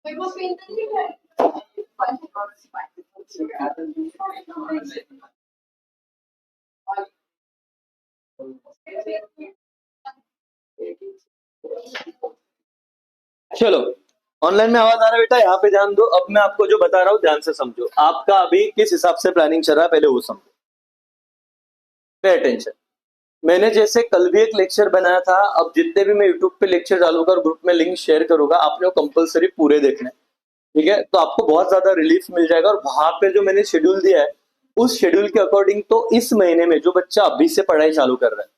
चलो, ऑनलाइन में आवाज आ रहा है बेटा? यहाँ पे ध्यान दो। अब मैं आपको जो बता रहा हूँ ध्यान से समझो। आपका अभी किस हिसाब से प्लानिंग चल रहा है पहले वो समझो। Pay attention. मैंने जैसे कल भी एक लेक्चर बनाया था, अब जितने भी मैं यूट्यूब पे लेक्चर डालूंगा और ग्रुप में लिंक शेयर करूंगा, आपने वो कंपलसरी पूरे देखने। ठीक है, तो आपको बहुत ज्यादा रिलीफ मिल जाएगा। और वहां पे जो मैंने शेड्यूल दिया है उस शेड्यूल के अकॉर्डिंग तो इस महीने में जो बच्चा अभी से पढ़ाई चालू कर रहा है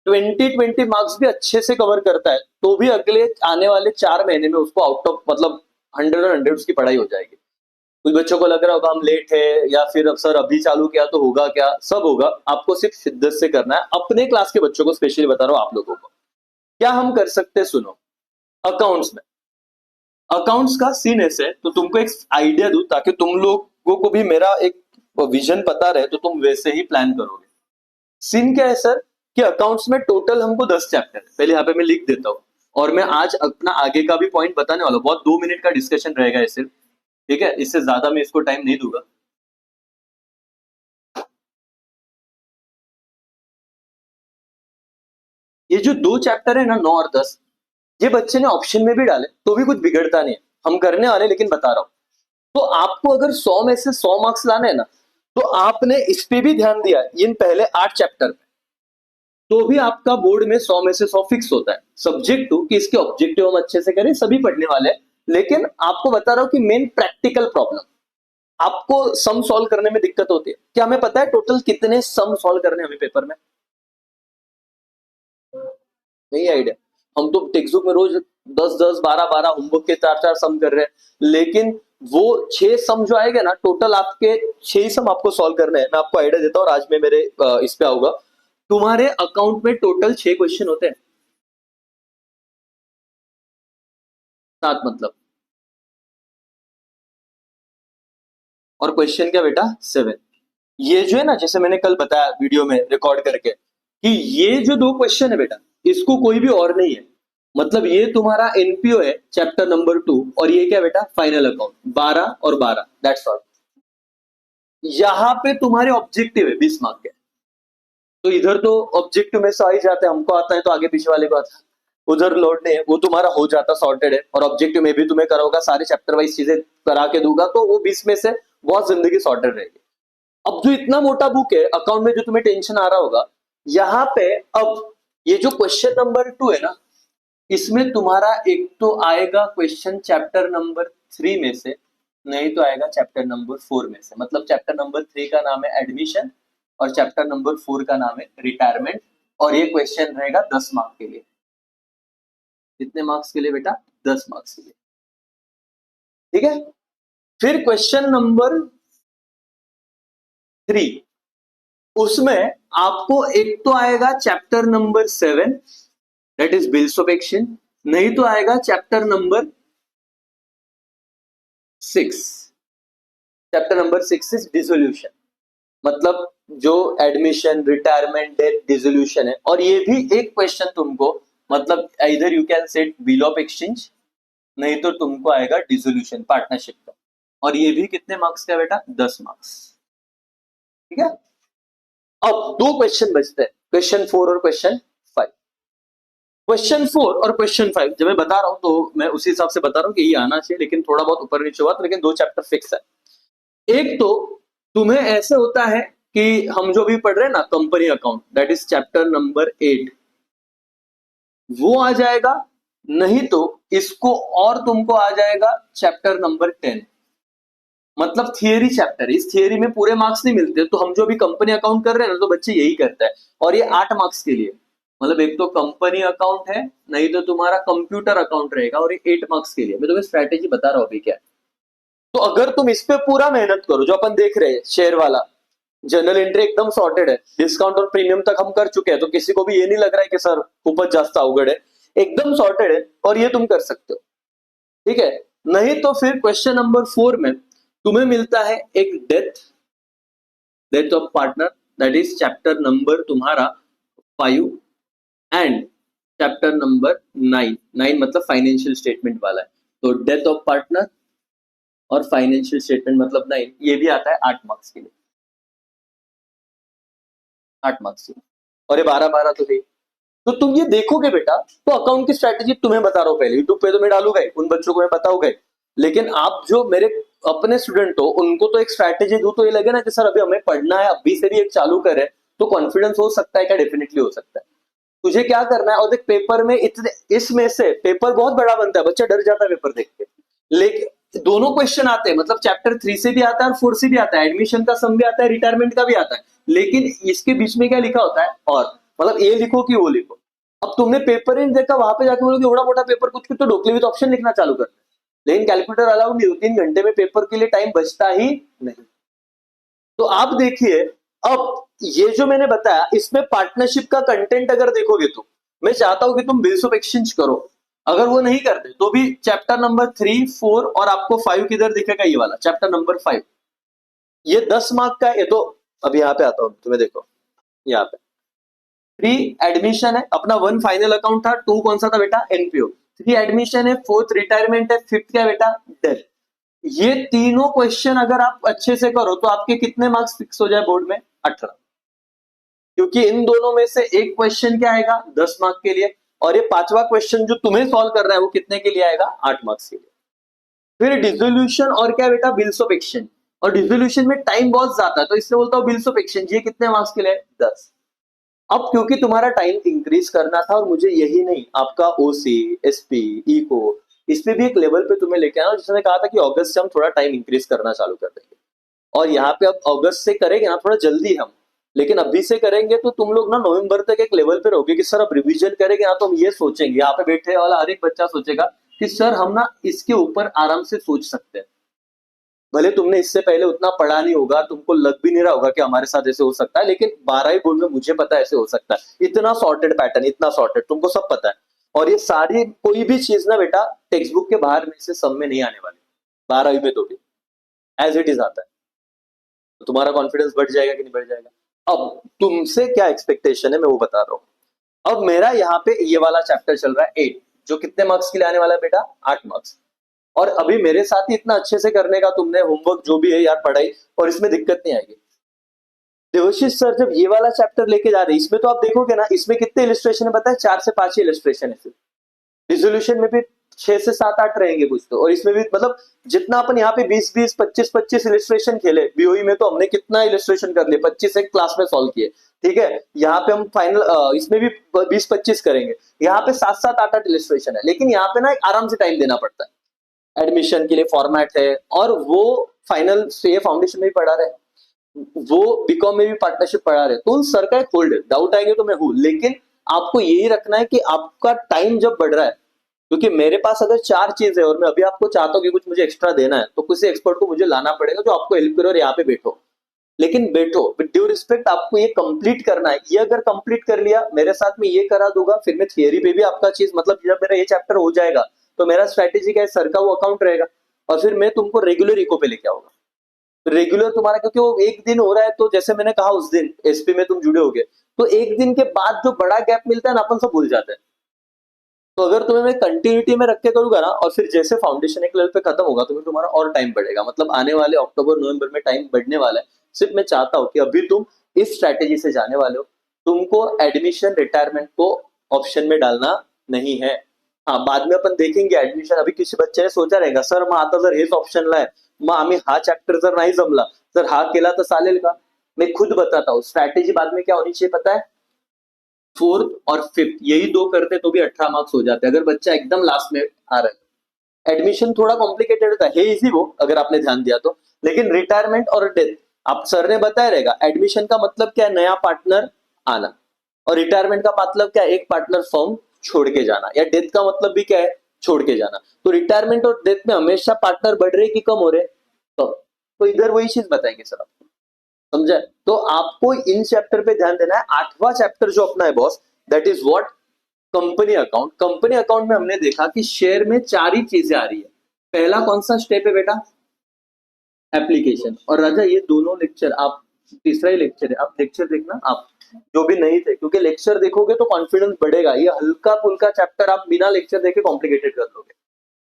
20 मार्क्स भी अच्छे से कवर करता है, तो भी अगले आने वाले 4 महीने में उसको आउट ऑफ मतलब 100 उसकी पढ़ाई हो जाएगी। कुछ बच्चों को लग रहा होगा हम लेट है या फिर अब सर अभी चालू किया तो होगा क्या, सब होगा। आपको सिर्फ शिद्दत से करना है। अपने क्लास के बच्चों को स्पेशली बता रहा हूँ आप लोगों को क्या हम कर सकते हैं, सुनो। अकाउंट्स में, अकाउंट्स का सीन ऐसे है, तो तुमको एक आइडिया दूं ताकि तुम लोगों को भी मेरा एक विजन पता रहे तो तुम वैसे ही प्लान करोगे। सीन क्या है सर कि अकाउंट्स में टोटल हमको 10 चैप्टर है। पहले यहाँ पे मैं लिख देता हूँ और मैं आज अपना आगे का भी पॉइंट बताने वाला हूँ। बहुत 2 मिनट का डिस्कशन रहेगा ये सिर्फ, ठीक है, इससे ज्यादा मैं इसको टाइम नहीं दूंगा। ये जो 2 चैप्टर है ना 9 और 10, ये बच्चे ने ऑप्शन में भी डाले तो भी कुछ बिगड़ता नहीं है, हम करने वाले, लेकिन बता रहा हूं। तो आपको अगर 100 में से 100 मार्क्स लाने हैं ना, तो आपने इस पे भी ध्यान दिया इन पहले 8 चैप्टर पे, तो भी आपका बोर्ड में 100 में से 100 फिक्स होता है। सब्जेक्ट टू कि इसके ऑब्जेक्टिव हम अच्छे से करें, सभी पढ़ने वाले हैं। लेकिन आपको बता रहा हूं कि मेन प्रैक्टिकल प्रॉब्लम, आपको सम सॉल्व करने में दिक्कत होती है। क्या हमें पता है टोटल कितने सम सॉल्व करने हमें पेपर में? नहीं आइडिया। हम तो टेक्स्ट बुक में रोज 10-10, 12-12 होमवर्क के 4-4 सम कर रहे हैं, लेकिन वो 6 सम जो आएगा ना टोटल, आपके 6 ही सम आपको सॉल्व करने हैं। मैं आपको आइडिया देता हूँ और आज मैं मेरे इस पे आऊंगा। तुम्हारे अकाउंट में टोटल 6 क्वेश्चन होते हैं, 7 मतलब, और क्वेश्चन क्या बेटा 7। ये जो है ना, जैसे मैंने कल बताया वीडियो में रिकॉर्ड करके कि ये जो 2 क्वेश्चन है बेटा, इसको कोई भी और नहीं है। मतलब ये तुम्हारा एनपीओ है चैप्टर नंबर 2, और ये क्या बेटा फाइनल अकाउंट 12 और 12, दैट्स ऑल। यहां पे तुम्हारे ऑब्जेक्टिव है 20 मार्क के, तो इधर तो ऑब्जेक्टिव में से आ ही जाते हैं, हमको आता है तो आगे पीछे वाले को आता है। उधर लौटने है वो तुम्हारा हो जाता सॉर्टेड है, और ऑब्जेक्टिव में भी तुम्हें कराऊंगा, सारे चैप्टर वाइज चीजें करा के दूंगा, तो वो 20 में से बहुत जिंदगी सॉर्टेड रहेगी। अब जो इतना मोटा बुक है अकाउंट में, जो तुम्हें टेंशन आ रहा होगा यहाँ पे, अब ये जो क्वेश्चन नंबर 2 है ना, इसमें तुम्हारा एक तो आएगा क्वेश्चन चैप्टर नंबर 3 में से, नहीं तो आएगा चैप्टर नंबर 4 में से। मतलब चैप्टर नंबर 3 का नाम है एडमिशन और चैप्टर नंबर 4 का नाम है रिटायरमेंट, और ये क्वेश्चन रहेगा 10 मार्क्स के लिए। कितने मार्क्स के लिए बेटा? 10 मार्क्स के लिए, ठीक है। फिर क्वेश्चन नंबर 3, उसमें आपको एक तो आएगा chapter number 7, that is bills of exchange, नहीं तो आएगा chapter number 6। Chapter number 6 is dissolution, मतलब जो एडमिशन, रिटायरमेंट, डेथ, डिसोल्यूशन है। और ये भी एक क्वेश्चन तुमको, मतलब इधर you can set bill of exchange, नहीं तो तुमको आएगा डिसोल्यूशन पार्टनरशिप का, और ये भी कितने मार्क्स का बेटा? 10 मार्क्स, ठीक है। अब 2 क्वेश्चन बचते हैं, क्वेश्चन 4 और क्वेश्चन 5। क्वेश्चन 4 और क्वेश्चन 5 जब मैं बता रहा हूं तो मैं उसी हिसाब से बता रहा हूं कि ये आना चाहिए, लेकिन थोड़ा बहुत ऊपर नीचे हुआ, लेकिन 2 चैप्टर फिक्स है। एक तो तुम्हें ऐसे होता है कि हम जो भी पढ़ रहे हैं ना company account, that is chapter number 8, वो आ जाएगा, नहीं तो इसको और तुमको आ जाएगा चैप्टर नंबर 10। मतलब थियरी चैप्टर, इस थियरी में पूरे मार्क्स नहीं मिलते, तो हम जो भी कंपनी अकाउंट कर रहे हैं ना, तो बच्चे यही करता है, और ये 8 मार्क्स के लिए। मतलब एक तो कंपनी अकाउंट है, नहीं तो तुम्हारा कंप्यूटर अकाउंट रहेगा, और ये 8 मार्क्स के लिए। मैं तुम्हें स्ट्रैटेजी बता रहा हूं अभी क्या है। तो अगर तुम इस पे पूरा मेहनत करो, जो अपन देख रहे हैं शेयर वाला, जनरल एंट्री एकदम सॉर्टेड है, डिस्काउंट और प्रीमियम तक हम कर चुके हैं, तो किसी को भी ये नहीं लग रहा है कि सर खूपच जास्त अवघड है, एकदम सॉर्टेड है, और ये तुम कर सकते हो, ठीक है। नहीं तो फिर क्वेश्चन नंबर 4 में तुम्हें मिलता है एक death, death of partner, that is chapter number तुम्हारा 5, एंड चैप्टर नंबर 9, 9 मतलब फाइनेंशियल स्टेटमेंट वाला है। तो डेथ ऑफ पार्टनर और फाइनेंशियल स्टेटमेंट मतलब 9, ये भी आता है 8 मार्क्स के लिए, 8 मार्क्स के लिए। और ये 12-12 तो थे। तो तुम ये देखोगे बेटा, तो अकाउंट की स्ट्रैटेजी तुम्हें बता रहा हूँ, पहले यूट्यूब पे तो मैं डालूंगा ही, उन बच्चों को मैं बताऊंगा ही, लेकिन आप जो मेरे अपने स्टूडेंट हो उनको तो एक स्ट्रैटेजी दूं तो ये लगे ना कि सर अभी हमें पढ़ना है, अभी से भी एक चालू करें तो कॉन्फिडेंस हो सकता है क्या? डेफिनेटली हो सकता है। तुझे क्या करना है, और देख पेपर में इतने, इसमें से पेपर बहुत बड़ा बनता है, बच्चा डर जाता है पेपर देख के, लेकिन दोनों क्वेश्चन आते हैं, मतलब चैप्टर 3 से भी आता है और 4 से भी आता है, एडमिशन का सम भी आता है, रिटायरमेंट का भी आता है, लेकिन इसके बीच में क्या लिखा होता है, और मतलब ये लिखो कि वो लिखो। अब तुमने पेपर इन देखा, वहां पे जाके बोलोगे बड़ा मोटा पेपर, कुछ कुछ तो ढोकले विद ऑप्शन लिखना चालू कर, लेकिन कैलकुलेटर अलाउड नहीं, 2-3 घंटे में पेपर के लिए टाइम बचता ही नहीं। तो आप देखिए, अब ये जो मैंने बताया इसमें पार्टनरशिप का कंटेंट अगर देखोगे तो मैं चाहता हूं कि तुम बिल्स ऑफ एक्सचेंज करो, अगर वो नहीं करते तो भी चैप्टर नंबर 3, 4 और आपको 5 किधर दिखेगा, ये वाला चैप्टर नंबर 5, ये 10 मार्क का है। ये तो अब यहाँ पे आता हूं तुम्हें, देखो यहाँ पे 3 एडमिशन है अपना, 1 फाइनल अकाउंट था, 2 कौन सा था बेटा, एनपीओ, 3 एडमिशन है, 4th रिटायरमेंट है, 5th क्या बेटा, डेथ। ये तीनों क्वेश्चन अगर आप अच्छे से करो तो आपके कितने मार्क्स फिक्स हो जाए बोर्ड में, 18, क्योंकि इन दोनों में से एक क्वेश्चन क्या आएगा 10 मार्क के लिए, और ये 5वां क्वेश्चन जो तुम्हें सॉल्व करना है वो कितने के लिए आएगा, 8 मार्क्स के लिए। फिर डिसोल्यूशन और क्या बेटा, बिल्स ऑफ एक्सचेंज, और डिसोल्यूशन में टाइम बहुत ज्यादा है तो इसलिए बोलता हूँ बिल्स ऑफ एक्सचेंज, ये कितने मार्क्स के लिए, 10। अब क्योंकि तुम्हारा टाइम इंक्रीज करना था और मुझे यही नहीं, आपका ओसी, एसपी, इको, इसमें भी एक लेवल पे तुम्हें लेके आना, जिसने कहा था कि अगस्त से हम थोड़ा टाइम इंक्रीज करना चालू कर देंगे, और यहाँ पे अब अगस्त से करेंगे ना थोड़ा जल्दी हम, लेकिन अभी से करेंगे तो तुम लोग ना नवंबर तक एक लेवल पे रहोगे कि सर अब रिवीजन करेंगे ना, तो हम ये सोचेंगे, यहाँ पे बैठे वाला हर एक बच्चा सोचेगा कि सर हम ना इसके ऊपर आराम से सोच सकते हैं, भले तुमने इससे पहले उतना पढ़ा नहीं होगा, तुमको लग भी नहीं रहा होगा कि हमारे साथ ऐसे हो सकता है, लेकिन 12वीं बोर्ड में मुझे पता है ऐसे हो सकता है, इतना सॉर्टेड पैटर्न, इतना सॉर्टेड, तुमको सब पता है। और ये सारी कोई भी चीज ना बेटा टेक्स्ट बुक के बाहर में से सब में नहीं आने वाली, 12वीं में तो भी एज इट इज आता है, तो तुम्हारा कॉन्फिडेंस बढ़ जाएगा कि नहीं बढ़ जाएगा। अब तुमसे क्या एक्सपेक्टेशन है मैं वो बता रहा हूँ। अब मेरा यहाँ पे ये वाला चैप्टर चल रहा है 8, जो कितने मार्क्स के लिए आने वाला है बेटा, 8 मार्क्स। और अभी मेरे साथ ही इतना अच्छे से करने का तुमने होमवर्क जो भी है यार पढ़ाई, और इसमें दिक्कत नहीं आएगी। देवशीष सर जब ये वाला चैप्टर लेके जा रहे हैं, इसमें तो आप देखोगे ना, इसमें कितने इलिस्ट्रेशन है बताए, 4 से 5 इलिस्ट्रेशन है सिर्फ, रिजोल्यूशन में भी 6 से 7-8 रहेंगे कुछ तो, और इसमें भी मतलब जितना अपन यहाँ पे 20-20, 25-25 इलिस्ट्रेशन खेले, बीओई में तो हमने कितना इलिस्ट्रेशन कर लिए, 25 एक क्लास में सॉल्व किए, ठीक है, यहाँ पे हम फाइनल इसमें भी 20-25 करेंगे, यहाँ पे 7-7, 8-8 इलिस्ट्रेशन है, लेकिन यहाँ पे ना आराम से टाइम देना पड़ता है, एडमिशन के लिए फॉर्मेट है, और वो फाइनल से फाउंडेशन में भी पढ़ा रहे, वो बीकॉम में भी पार्टनरशिप पढ़ा रहे, तो उन सर का एक होल्ड है, डाउट आएंगे तो मैं हूं, लेकिन आपको यही रखना है कि आपका टाइम जब बढ़ रहा है, क्योंकि मेरे पास अगर 4 चीज है और मैं अभी आपको चाहता हूँ कि कुछ मुझे एक्स्ट्रा देना है, तो किसी एक्सपर्ट को मुझे लाना पड़ेगा जो आपको हेल्प करे, और यहाँ पे बैठो, लेकिन बैठो विद ड्यू रिस्पेक्ट, आपको ये कंप्लीट करना है, ये अगर कंप्लीट कर लिया मेरे साथ में, ये करा दूंगा, फिर मैं थियरी पे भी आपका चीज, मतलब जब मेरा ये चैप्टर हो जाएगा तो मेरा स्ट्रैटेजी क्या है, सर का वो अकाउंट रहेगा, और फिर मैं तुमको रेगुलर इको पे लेके आऊंगा, रेगुलर तुम्हारा, क्योंकि वो एक दिन हो रहा है, तो जैसे मैंने कहा उस दिन एसपी में तुम जुड़े होगे, तो एक दिन के बाद जो बड़ा गैप मिलता है ना अपन सब भूल जाते हैं, तो अगर तुम्हें मैं कंटिन्यूटी में रख के करूंगा ना, और फिर जैसे फाउंडेशन एक लेवल पे खत्म होगा तो फिर तुम्हारा और टाइम बढ़ेगा, मतलब आने वाले अक्टूबर नवंबर में टाइम बढ़ने वाला है। सिर्फ मैं चाहता हूँ कि अभी तुम इस स्ट्रैटेजी से जाने वाले हो, तुमको एडमिशन रिटायरमेंट को ऑप्शन में डालना नहीं है। हाँ बाद में अपन देखेंगे एडमिशन, अभी किसी बच्चे ने सोचा रहेगा सर मग आता जर हेच ऑप्शन लाय, मग आम्ही हा चैप्टर जर नहीं जमला तर हा केला तर चालेल का। मैं खुद बताता हूँ स्ट्रैटेजी बाद में क्या होनी चाहिए पता है, 4th और 5th यही 2 करते तो भी 18 मार्क्स हो जाते, अगर बच्चा एकदम लास्ट में आ रहा है। एडमिशन थोड़ा कॉम्प्लिकेटेड होता है, इजी वो अगर आपने ध्यान दिया तो, लेकिन रिटायरमेंट और डेथ आप सर ने बताया रहेगा। एडमिशन का मतलब क्या है, नया पार्टनर आना, और रिटायरमेंट का मतलब क्या है, एक पार्टनर फर्म छोड़ के जाना, या डेथ का मतलब भी क्या है, छोड़ के जाना। तो रिटायरमेंट और डेथ में हमेशा पार्टनर बढ़ रहे कि कम हो रहे, तो इधर वही चीज बताएंगे सर आपको, समझा। तो आपको इन चैप्टर पे ध्यान देना है। 8वां चैप्टर जो अपना है boss, that is what, company account. Company account में हमने देखा कि शेयर में 4 ही चीजें आ रही है। पहला कौन सा स्टेप है बेटा, एप्लीकेशन। और राजा ये दोनों लेक्चर आप, तीसरा ही लेक्चर है, आप लेक्चर देखना, आप जो भी नहीं थे, क्योंकि लेक्चर देखोगे तो कॉन्फिडेंस बढ़ेगा। ये हल्का फुल्का चैप्टर आप बिना लेक्चर देखे कॉम्प्लिकेटेड कर लोगे।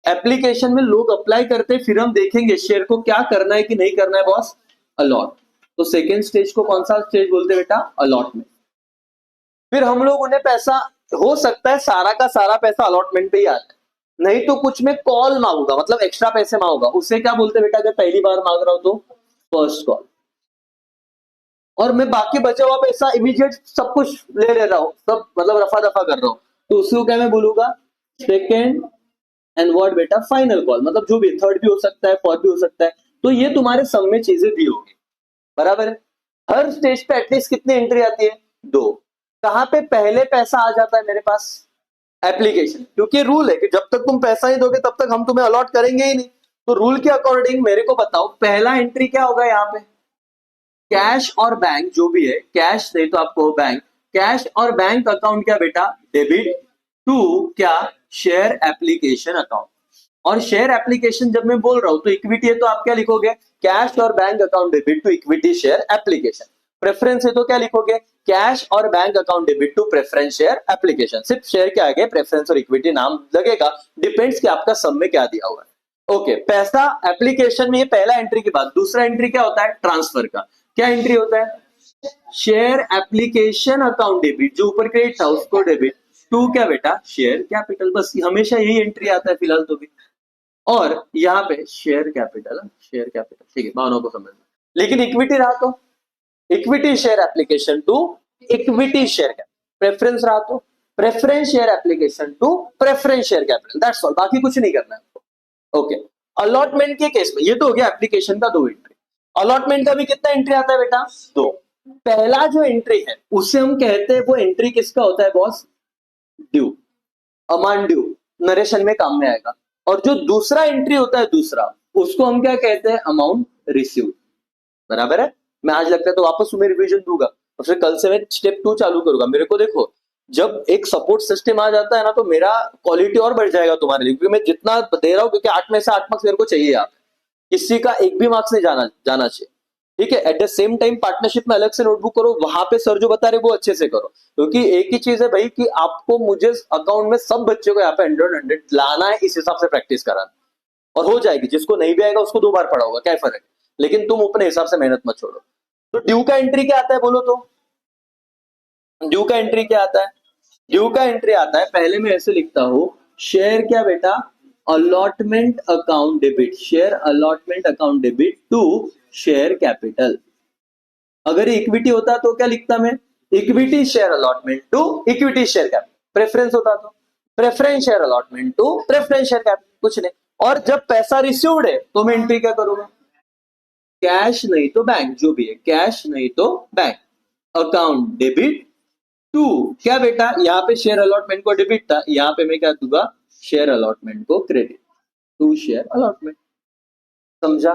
एप्लीकेशन में लोग अप्लाई करते हैं, फिर हम देखेंगे शेयर को क्या करना है कि नहीं करना है बॉस, अलॉट। तो सेकेंड स्टेज को कौन सा स्टेज बोलते हैं बेटा, अलॉटमेंट। फिर हम लोग उन्हें पैसा, हो सकता है सारा का सारा पैसा अलॉटमेंट पे ही आता है, नहीं तो कुछ में कॉल मांगूंगा, मतलब एक्स्ट्रा पैसे मांगूंगा, उसे क्या बोलते हैं बेटा, अगर पहली बार मांग रहा हूं तो फर्स्ट कॉल। और मैं बाकी बचा हुआ पैसा इमीडिएट सब कुछ ले रहा हूँ, सब मतलब रफा दफा कर रहा हूँ, तो उसको क्या मैं बोलूंगा, सेकेंड एंड वर्ड बेटा फाइनल कॉल, मतलब जो भी थर्ड भी हो सकता है, फोर्थ भी हो सकता है। तो ये तुम्हारे सम में चीजें दी होगी, बराबर है। हर स्टेज पे एटलीस्ट कितनी एंट्री आती है, 2। कहां पे पहले पैसा आ जाता है मेरे पास, एप्लीकेशन, क्योंकि रूल है कि जब तक तुम पैसा ही दोगे तब तक हम तुम्हें अलॉट करेंगे ही नहीं। तो रूल के अकॉर्डिंग मेरे को बताओ पहला एंट्री क्या होगा यहाँ पे, कैश और बैंक जो भी है, कैश नहीं तो आपको बैंक, कैश और बैंक अकाउंट क्या बेटा, डेबिट टू क्या, शेयर एप्लीकेशन अकाउंट। और शेयर एप्लीकेशन जब मैं बोल रहा हूं तो इक्विटी है तो आप क्या लिखोगे, कैश और bank account debit to equity share application. Preference है तो क्या लिखोगे, कैश और bank account debit to preference share application. सिर्फ शेयर के आगे प्रेफरेंस और इक्विटी नाम लगेगा, डिपेंड्स कि आपका सब में क्या दिया हुआ है। ओके, पैसा एप्लीकेशन में ये पहला एंट्री के बाद दूसरा एंट्री क्या होता है, ट्रांसफर का। क्या एंट्री होता है, शेयर एप्लीकेशन अकाउंट डेबिट, जो ऊपर क्रेडिट था उसको डेबिट टू क्या बेटा, शेयर कैपिटल। बस हमेशा यही एंट्री आता है फिलहाल तो भी। और यहाँ पे शेयर कैपिटल, शेयर कैपिटल ठीक है, भावनाओं को समझ। लेकिन इक्विटी रहा तो equity share application to equity share capital, preference रहा तो preference share application to preference share capital, that's all, बाकी कुछ नहीं करना है। ओके, अलॉटमेंट के केस में ये तो हो गया एप्लीकेशन का 2 एंट्री। अलॉटमेंट का भी कितना एंट्री आता है बेटा, 2। पहला जो एंट्री है उसे हम कहते हैं, वो एंट्री किसका होता है boss, due, amount due, narration में काम में आएगा। और जो दूसरा एंट्री होता है दूसरा, उसको हम क्या कहते हैं, अमाउंट रिसीव, बराबर है। मैं आज लगता है तो वापस तुम्हें रिवीजन दूंगा और फिर कल से मैं स्टेप 2 चालू करूंगा। मेरे को देखो, जब एक सपोर्ट सिस्टम आ जाता है ना तो मेरा क्वालिटी और बढ़ जाएगा तुम्हारे लिए, क्योंकि मैं जितना दे रहा हूँ, क्योंकि 8 में से 8 मार्क्स मेरे को चाहिए, आप किसी का एक भी मार्क्स नहीं जाना चाहिए, ठीक है। At the same time partnership में अलग से नोटबुक करो, वहां पे सर जो बता रहे वो अच्छे से करो, क्योंकि एक ही चीज है भाई कि आपको मुझे अकाउंट में सब बच्चों को यहाँ पे 100 लाना है, इस हिसाब से प्रैक्टिस कराना, और हो जाएगी। जिसको नहीं भी आएगा उसको 2 बार पढ़ा होगा, क्या फर्क है, लेकिन तुम अपने हिसाब से मेहनत मत छोड़ो। तो ड्यू का एंट्री क्या आता है बोलो तो, ड्यू का एंट्री क्या आता है, ड्यू का एंट्री आता है, पहले मैं ऐसे लिखता हूं, शेयर क्या बेटा, allotment account debit, share allotment account debit to share capital. अगर इक्विटी होता तो क्या लिखता मैं, equity share allotment to equity share capital. Preference होता तो preference share allotment to preference share capital, कुछ नहीं। और जब पैसा रिसीव्ड है तो मैं एंट्री क्या करूंगा, कैश नहीं तो बैंक, जो भी है, कैश नहीं तो बैंक अकाउंट डेबिट टू क्या बेटा, यहाँ पे शेयर अलॉटमेंट को डेबिट था, यहाँ पे मैं क्या दूंगा, शेयर अलॉटमेंट को क्रेडिट टू शेयर अलॉटमेंट। समझा,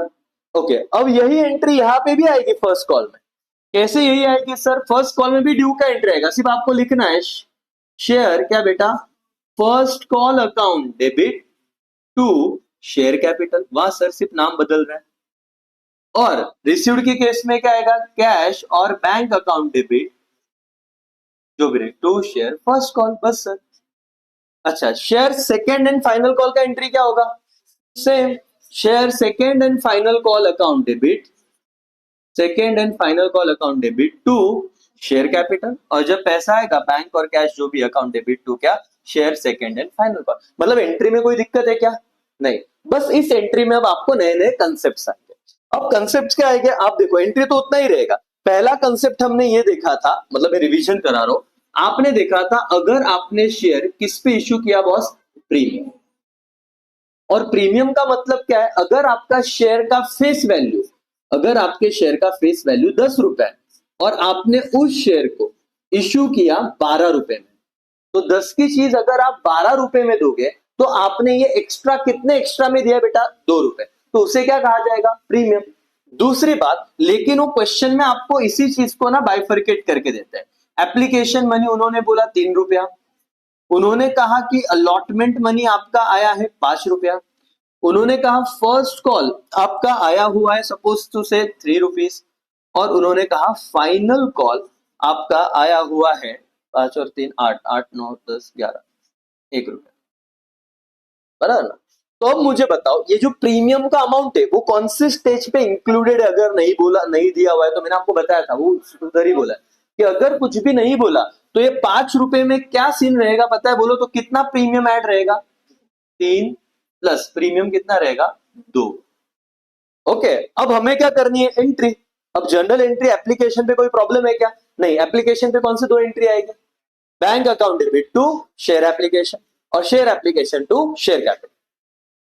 ओके। अब यही एंट्री यहाँ पे भी आएगी फर्स्ट कॉल में। कैसे यही आएगी सर, फर्स्ट कॉल में भी ड्यू का एंट्री आएगा, सिर्फ आपको लिखना है शेयर क्या बेटा, first call account debit to share capital, वहां सर सिर्फ नाम बदल रहा है। और रिसीव्ड के केस में क्या आएगा, कैश और बैंक अकाउंट डेबिट जो भी टू शेयर फर्स्ट कॉल, बस सर। अच्छा, share second and final call का एंट्री क्या होगा, same, share second and final call account debit, second and final call account debit to share capital. और जब पैसा आएगा बैंक और कैश जो भी अकाउंट डेबिट टू क्या, share second and final call. मतलब एंट्री में कोई दिक्कत है क्या, नहीं, बस इस एंट्री में अब आपको नए नए कंसेप्ट आएंगे। अब कंसेप्ट क्या आएंगे, आप देखो एंट्री तो उतना ही रहेगा। पहला कंसेप्ट हमने ये देखा था, मतलब मैं रिवीजन करा रहा हूं, आपने देखा था अगर आपने शेयर किस पे इश्यू किया बॉस, प्रीमियम। और प्रीमियम का मतलब क्या है, अगर आपका शेयर का फेस वैल्यू, अगर आपके शेयर का फेस वैल्यू 10 रुपए है और आपने उस शेयर को इश्यू किया 12 रुपए में, तो 10 की चीज अगर आप 12 रुपए में दोगे तो आपने ये एक्स्ट्रा कितने एक्स्ट्रा में दिया बेटा, 2 रुपए, तो उसे क्या कहा जाएगा, प्रीमियम। दूसरी बात, लेकिन वो क्वेश्चन में आपको इसी चीज को ना बाइफरकेट करके देते हैं। एप्लीकेशन मनी उन्होंने बोला 3 रुपया, उन्होंने कहा कि अलॉटमेंट मनी आपका आया है 5 रुपया, उन्होंने कहा फर्स्ट कॉल आपका आया हुआ है सपोज टू से 3 रुपीज, और उन्होंने कहा फाइनल कॉल आपका आया हुआ है 5 और 3 8, 8 9 10 11 1 रुपया, बराबर ना। तो अब मुझे बताओ ये जो प्रीमियम का अमाउंट है वो कौन से स्टेज पे इंक्लूडेड है? अगर नहीं बोला, नहीं दिया हुआ है तो मैंने आपको बताया था, वो उधर ही बोला है कि अगर कुछ भी नहीं बोला तो ये 5 रुपए में क्या सीन रहेगा पता है? बोलो तो कितना प्रीमियम ऐड रहेगा? 3 प्लस प्रीमियम कितना रहेगा? 2। ओके, अब हमें क्या करनी है? एंट्री। अब जनरल एंट्री एप्लीकेशन पे कोई प्रॉब्लम है क्या? नहीं, एप्लीकेशन पे कौन से 2 एंट्री आएगी? Bank account debit to share application और share application to share capital.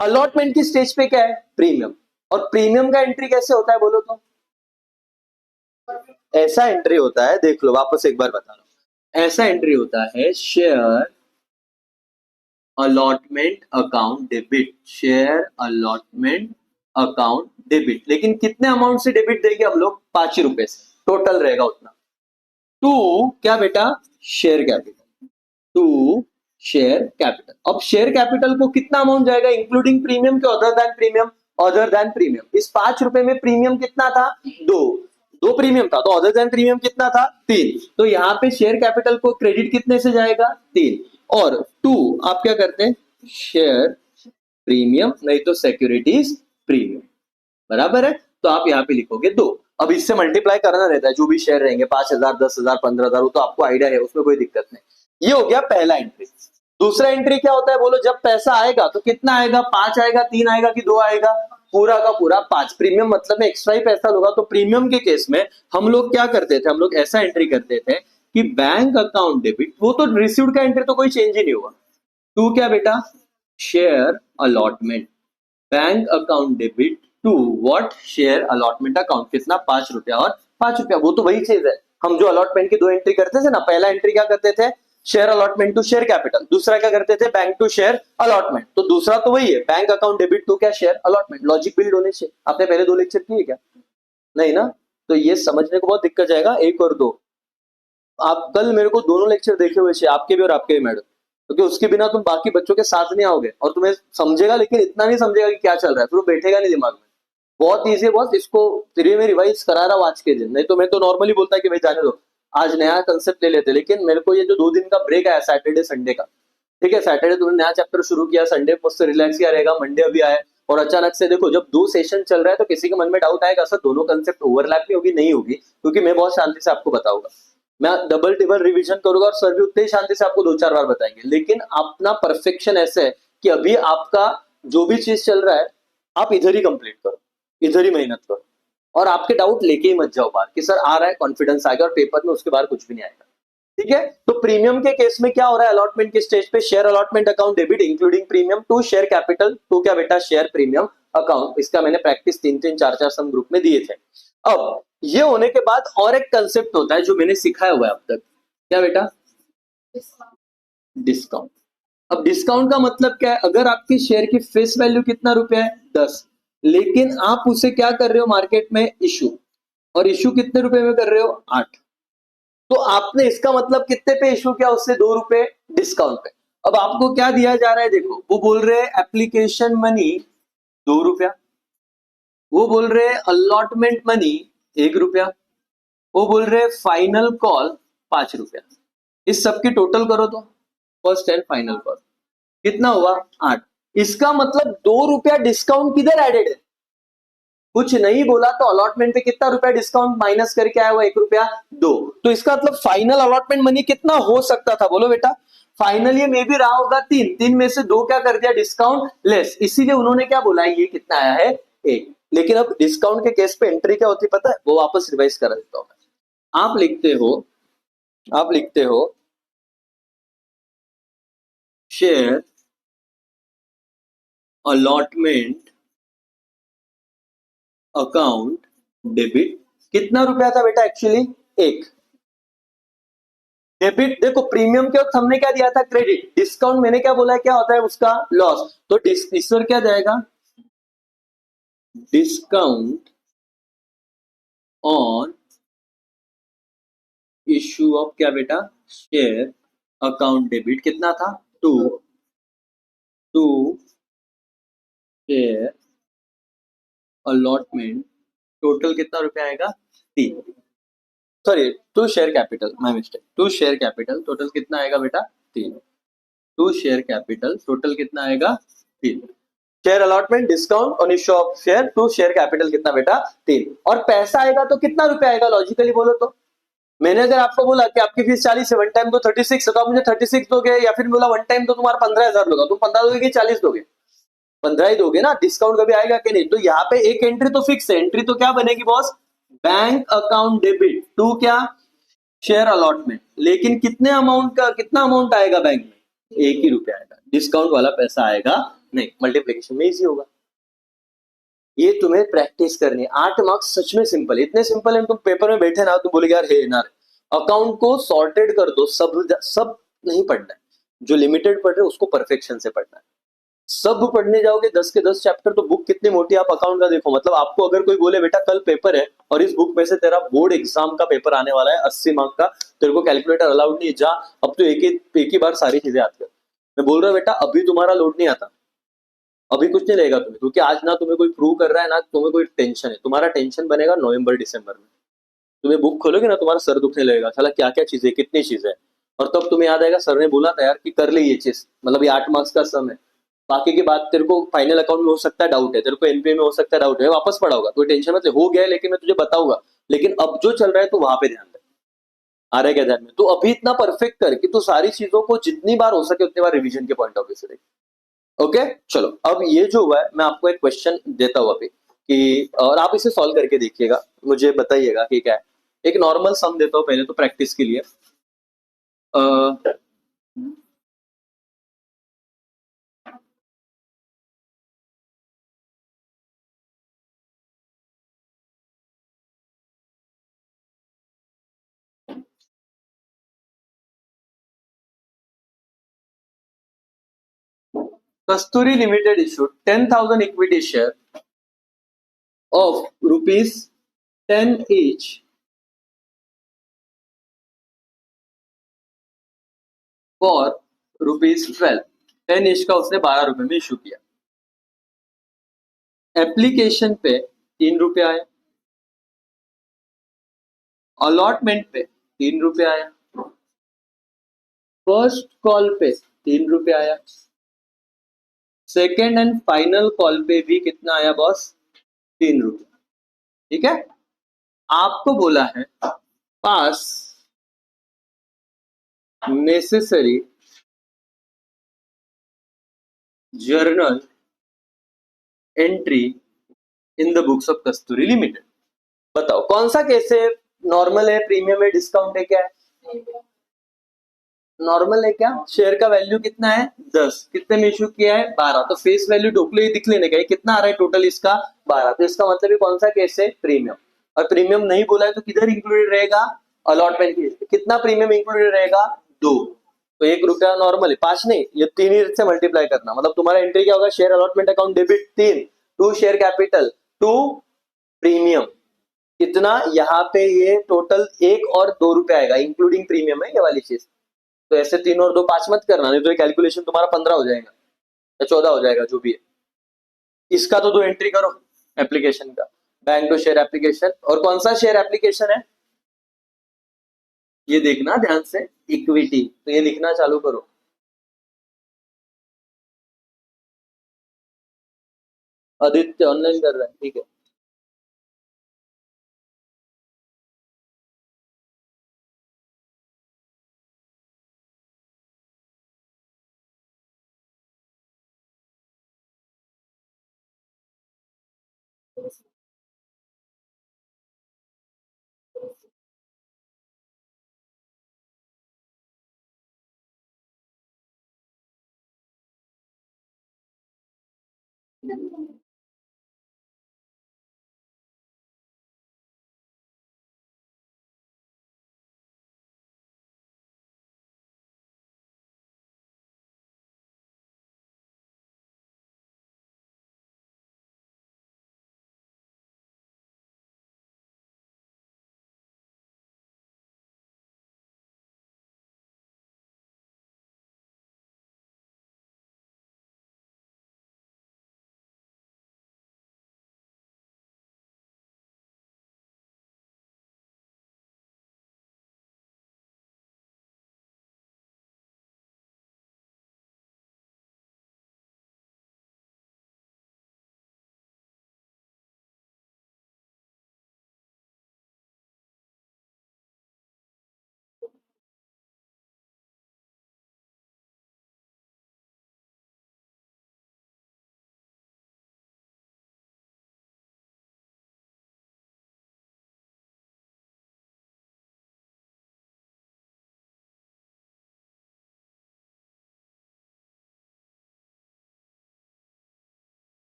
Allotment की स्टेज पे क्या है? प्रीमियम। और प्रीमियम का एंट्री कैसे होता है बोलो तो? ऐसा एंट्री होता है, देख लो वापस एक बार बता रहा हूं, ऐसा एंट्री होता है share allotment account debit, share allotment account debit. लेकिन कितने अमाउंट से डेबिट देंगे हम लोग? 5 रुपए से, टोटल रहेगा उतना। टू क्या बेटा? Share capital, to share capital. अब शेयर कैपिटल को कितना अमाउंट जाएगा इंक्लूडिंग प्रीमियम के other than premium? Other than premium. इस 5 रुपए में प्रीमियम कितना था? 2। 2 प्रीमियम था तो अदर देन प्रीमियम कितना था? 3। तो यहाँ पे शेयर कैपिटल को क्रेडिट कितने से जाएगा? 3। और 2 आप क्या करते हैं? शेयर प्रीमियम, नहीं तो सिक्योरिटीज प्रीमियम, बराबर है। तो आप यहाँ पे लिखोगे 2। अब इससे मल्टीप्लाई करना रहता है, जो भी शेयर रहेंगे 5,000, 10,000, 15,000, वो तो आपको आइडिया है, उसमें कोई दिक्कत नहीं। ये हो गया पहला एंट्री। दूसरा एंट्री क्या होता है बोलो? जब पैसा आएगा तो कितना आएगा? 5 आएगा, 3 आएगा कि 2 आएगा? पूरा का पूरा 5। प्रीमियम मतलब में एक्स्ट्रा ही पैसा होगा। तो प्रीमियम के केस में हम लोग क्या करते थे? हम लोग ऐसा एंट्री करते थे कि बैंक अकाउंट डेबिट, वो तो रिसीव्ड का एंट्री तो कोई चेंज ही नहीं हुआ। 2 क्या बेटा? Share allotment, bank account debit to what? Share allotment account. कितना? 5 रुपया और 5 रुपया, वो तो वही चीज है। हम जो अलॉटमेंट की 2 एंट्री करते थे ना, पहला एंट्री क्या करते थे? Share allotment to share capital. दूसरा क्या करते थे? Bank to share allotment. तो दूसरा तो वही है, बैंक अकाउंट डेबिट टू क्या? Share allotment. लॉजिक बिल्ड होने चाहिए। आपने पहले 2 लेक्चर किए क्या? नहीं ना? तो ये समझने को बहुत दिक्कत जाएगा। 1 और 2 आप कल मेरे को दोनों लेक्चर देखे हुए चाहिए, आपके भी और आपके भी मैडम, क्योंकि उसके बिना तुम बाकी बच्चों के साथ नहीं आओगे और तुम्हें समझेगा लेकिन इतना नहीं समझेगा कि क्या चल रहा है, फिर वो बैठेगा नहीं दिमाग में। बहुत ईजी है बॉस, इसको फिर में रिवाइज करा रहा हूँ आज के दिन। नहीं तो मैं तो नॉर्मली बोलता है कि भाई जाने दो, आज नया कंसेप्ट ले लेते, लेकिन मेरे को ये जो 2 दिन का ब्रेक आया सैटरडे संडे का, ठीक है, सैटरडे तुमने नया चैप्टर शुरू किया, संडे मुझसे रिलैक्स किया रहेगा, मंडे अभी आया, और अचानक से देखो जब 2 सेशन चल रहा है तो किसी के मन में डाउट आएगा सर दोनों कंसेप्ट ओवरलैप भी होगी? नहीं होगी, क्योंकि मैं बहुत शांति से आपको बताऊंगा। मैं डबल टेबल रिवीजन करूंगा और सर भी उतने ही शांति से आपको 2-4 बार बताएंगे। लेकिन अपना परफेक्शन ऐसे है कि अभी आपका जो भी चीज चल रहा है आप इधर ही कंप्लीट करो, इधर ही मेहनत करो, और आपके डाउट लेके ही मत जाओ बाहर कि सर आ रहा है, कॉन्फिडेंस आ गया, और पेपर में उसके बाहर कुछ भी नहीं आएगा। ठीक है, तो प्रीमियम के केस में क्या हो रहा है? अलॉटमेंट के स्टेज पे share allotment account debit including premium to share capital to क्या बेटा? Share premium account. इसका मैंने प्रैक्टिस 3-3, 4-4 सम ग्रुप में दिए थे। अब ये होने के बाद और एक कंसेप्ट होता है जो मैंने सिखाया हुआ है अब तक, क्या बेटा? डिस्काउंट। अब डिस्काउंट का मतलब क्या है? अगर आपकी शेयर की फेस वैल्यू कितना रुपया है? 10, लेकिन आप उसे क्या कर रहे हो मार्केट में? इशू। और इशू कितने रुपए में कर रहे हो? 8। तो आपने इसका मतलब कितने पे इशू किया? उससे 2 रुपए डिस्काउंट पे। अब आपको क्या दिया जा रहा है? देखो, वो बोल रहे हैं एप्लीकेशन मनी 2 रुपया, वो बोल रहे हैं अलॉटमेंट मनी 1 रुपया, वो बोल रहे हैं फाइनल कॉल 5 रुपया। इस सब की टोटल करो तो फर्स्ट एंड फाइनल कॉल कितना हुआ? 8। इसका मतलब 2 रुपया डिस्काउंट किधर एडेड है? कुछ नहीं बोला तो अलॉटमेंट पे कितना रुपया डिस्काउंट माइनस करके आया हुआ? 1 रुपया 2। तो इसका मतलब फाइनल अलॉटमेंट मनी कितना हो सकता था बोलो बेटा? फाइनल ये मे भी रहा होगा 3, 3 में से 2 क्या कर दिया? डिस्काउंट लेस, इसीलिए उन्होंने क्या बोला? ये कितना आया है? 1। लेकिन अब डिस्काउंट के केस पे एंट्री क्या होती है पता है? वो वापस रिवाइज करा देता हूं। आप लिखते हो, आप लिखते हो शेयर अलॉटमेंट अकाउंट डेबिट। कितना रुपया था बेटा? एक्चुअली 1। डेबिट, देखो प्रीमियम के वक्त हमने क्या दिया था? क्रेडिट। डिस्काउंट मैंने क्या बोला है? क्या होता है उसका? लॉस। तो इस पर क्या जाएगा? डिस्काउंट ऑन इशू ऑफ क्या बेटा? Share account debit. कितना था? 2 शेयर अलॉटमेंट, टोटल कितना रुपया आएगा? 3। Sorry, 2 share capital, my mistake. 2 share capital, total कितना आएगा बेटा? 3। 2 शेयर कैपिटल, टोटल कितना आएगा? 3। Share allotment, discount on issue of share to share capital कितना बेटा 3। और पैसा आएगा तो कितना रुपया आएगा लॉजिकली बोलो तो। मैंने अगर आपको बोला कि आपकी फीस 40 है, वन टाइम तो 36 है, तो आप मुझे 36 दोगे, या फिर बोला वन टाइम तो तुम्हारा 15,000 होगा, तुम 15 दोगे कि 40 दोगे? 15 ही दोगे ना। डिस्काउंट कभी आएगा कि नहीं? तो यहाँ पे एक एंट्री तो फिक्स है। एंट्री तो क्या बनेगी boss? Bank account debit to क्या? Share allotment. लेकिन कितने अमाउंट का, कितना अमाउंट आएगा बैंक में? 1 ही रुपया आएगा। डिस्काउंट वाला पैसा आएगा नहीं। मल्टीप्लीकेशन में इजी होगा। ये तुम्हें प्रैक्टिस करनी है। 8 मार्क्स सच में सिंपल है, इतने सिंपल है तुम पेपर में बैठे ना तुम बोलेगे यार हे ना, अकाउंट को सॉर्टेड कर दो। सब सब नहीं पढ़ना है, जो लिमिटेड पढ़ रहे उसको परफेक्शन से पढ़ना है। सब पढ़ने जाओगे 10 के 10 चैप्टर, तो बुक कितनी मोटी। आप अकाउंट का देखो, मतलब आपको अगर कोई बोले बेटा कल पेपर है और इस बुक में से तेरा बोर्ड एग्जाम का पेपर आने वाला है 80 मार्क का, तेरे को कैलकुलेटर अलाउड नहीं, जा अब तो एक ही बार सारी चीजें आती है। मैं बोल रहा हूँ बेटा अभी तुम्हारा लोड नहीं आता, अभी कुछ नहीं रहेगा तुम्हें, क्योंकि आज ना तुम्हें कोई प्रूव कर रहा है ना तुम्हें कोई टेंशन है। तुम्हारा टेंशन बनेगा नवंबर दिसंबर में। तुम्हें बुक खोलोगे ना तुम्हारा सर दुखने लगेगा, साला क्या क्या चीजें, कितनी चीजें। और तब तुम्हें याद आएगा सर ने बोला था यार कि कर ले ये चीज, मतलब ये 8 मार्क्स का सम है। बाकी की बात तेरे को फाइनल अकाउंट में हो सकता है डाउट है, तेरे को एनपीए में हो सकता है डाउट है, वापस पढ़ाऊंगा, कोई टेंशन मत ले, हो गया है लेकिन मैं तुझे बताऊंगा। लेकिन अब जो चल रहा है तो वहां पे ध्यान दे। आ रहा है क्या ध्यान में? तो अभी इतना परफेक्ट कर कि तू सारी चीजों को जितनी बार हो सके उतनी बार रिवीजन के पॉइंट ऑफ व्यू से देख। ओके चलो, अब ये जो हुआ है मैं आपको एक क्वेश्चन देता हूँ अभी कि, और आप इसे सॉल्व करके देखिएगा, मुझे बताइएगा कि क्या है। एक नॉर्मल सम देता हूँ पहले तो प्रैक्टिस के लिए। कस्तूरी limited issued 10,000 equity share of rupees 10 each for rupees 12। 10 each का उसने 12 रुपए में इशू किया। एप्लीकेशन पे 3 रुपए आया, अलॉटमेंट पे 3 रुपए आया, फर्स्ट कॉल पे 3 रुपए आया, सेकेंड एंड फाइनल कॉल पे भी कितना आया बॉस? 3 रुपए। ठीक है, आपको बोला है पास necessary journal entry in the books of Kasturi limited. बताओ कौन सा केस है? नॉर्मल है, प्रीमियम है, डिस्काउंट है, क्या है? नॉर्मल है। क्या शेयर का वैल्यू कितना है? 10। कितने में इशू किया है? 12। तो फेस वैल्यू टोटल दिख लेने का, कितना आ रहा है टोटल इसका? 12। तो इसका मतलब कौन सा केस है? प्रीमियम। और प्रीमियम नहीं बोला है तो किधर इंक्लूडेड रहेगा? Allotment case. कितना प्रीमियम इंक्लूडेड रहेगा? 2। तो 1 रुपया नॉर्मल है, 5 नहीं, ये 3 ही से मल्टीप्लाई करना। मतलब तुम्हारा एंट्री क्या होगा? Share allotment account debit 3, to share capital, to premium. कितना यहाँ पे? ये टोटल 1 और 2 रुपए आएगा, इंक्लूडिंग प्रीमियम है ये वाली चीज। तो ऐसे 3 और 2 5 मत करना, नहीं तो ये कैलकुलेशन तुम्हारा 15 हो जाएगा या 14 हो जाएगा जो भी है। इसका तो दो एंट्री करो एप्लीकेशन का, बैंक टू शेयर एप्लीकेशन। और कौन सा शेयर एप्लीकेशन है ये देखना ध्यान से, इक्विटी। तो ये लिखना चालू करो। आदित्य ऑनलाइन कर रहा है, ठीक है।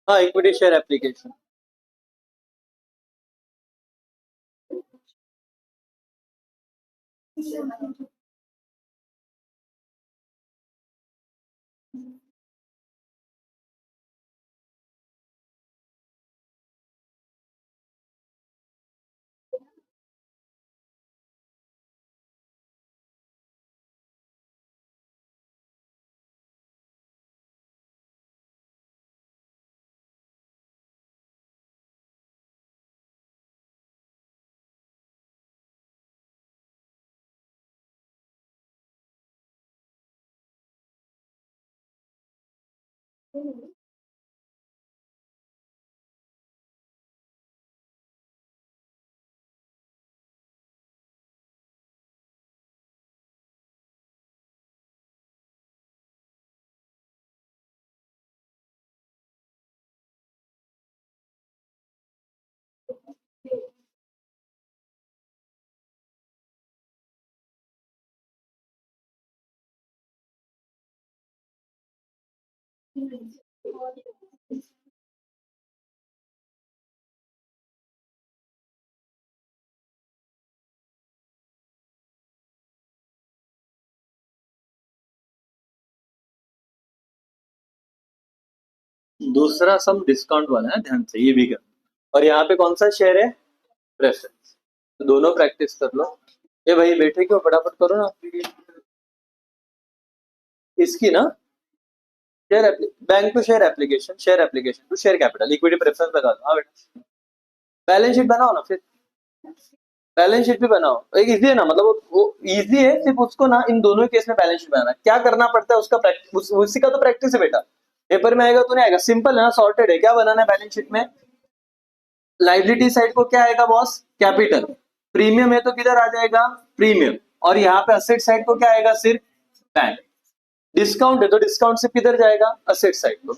हाँ, इक्विटी शेयर एप्लीकेशन। दूसरा सम डिस्काउंट वाला है, ध्यान से ये भी कर। और यहाँ पे कौन सा शेयर है? प्रेफरेंस। तो दोनों प्रैक्टिस कर लो। ये भाई बैठे क्यों, फटाफट करो ना। इसकी ना share bank to share application to share capital equity preference लगा दो। हाँ बेटा, बैलेंस शीट बनाओ ना फिर। बैलेंस शीट भी बनाओ, एक इजी है ना, मतलब वो इजी है, सिर्फ उसको ना इन दोनों केस में बैलेंस शीट बनाना क्या करना पड़ता है उसका प्रैक्टिस, उसी का तो प्रैक्टिस है बेटा। पेपर में आएगा तो नहीं आएगा, सिंपल है ना, सॉर्टेड है। क्या बनाना है बैलेंस शीट में? लाइबिलिटी साइड को क्या आएगा बॉस? कैपिटल। प्रीमियम है तो किधर आ जाएगा? प्रीमियम। और यहाँ पे असेट साइड को क्या आएगा? सिर्फ बैंक। डिस्काउंट है तो डिस्काउंट से किधर जाएगा? असेट साइड को।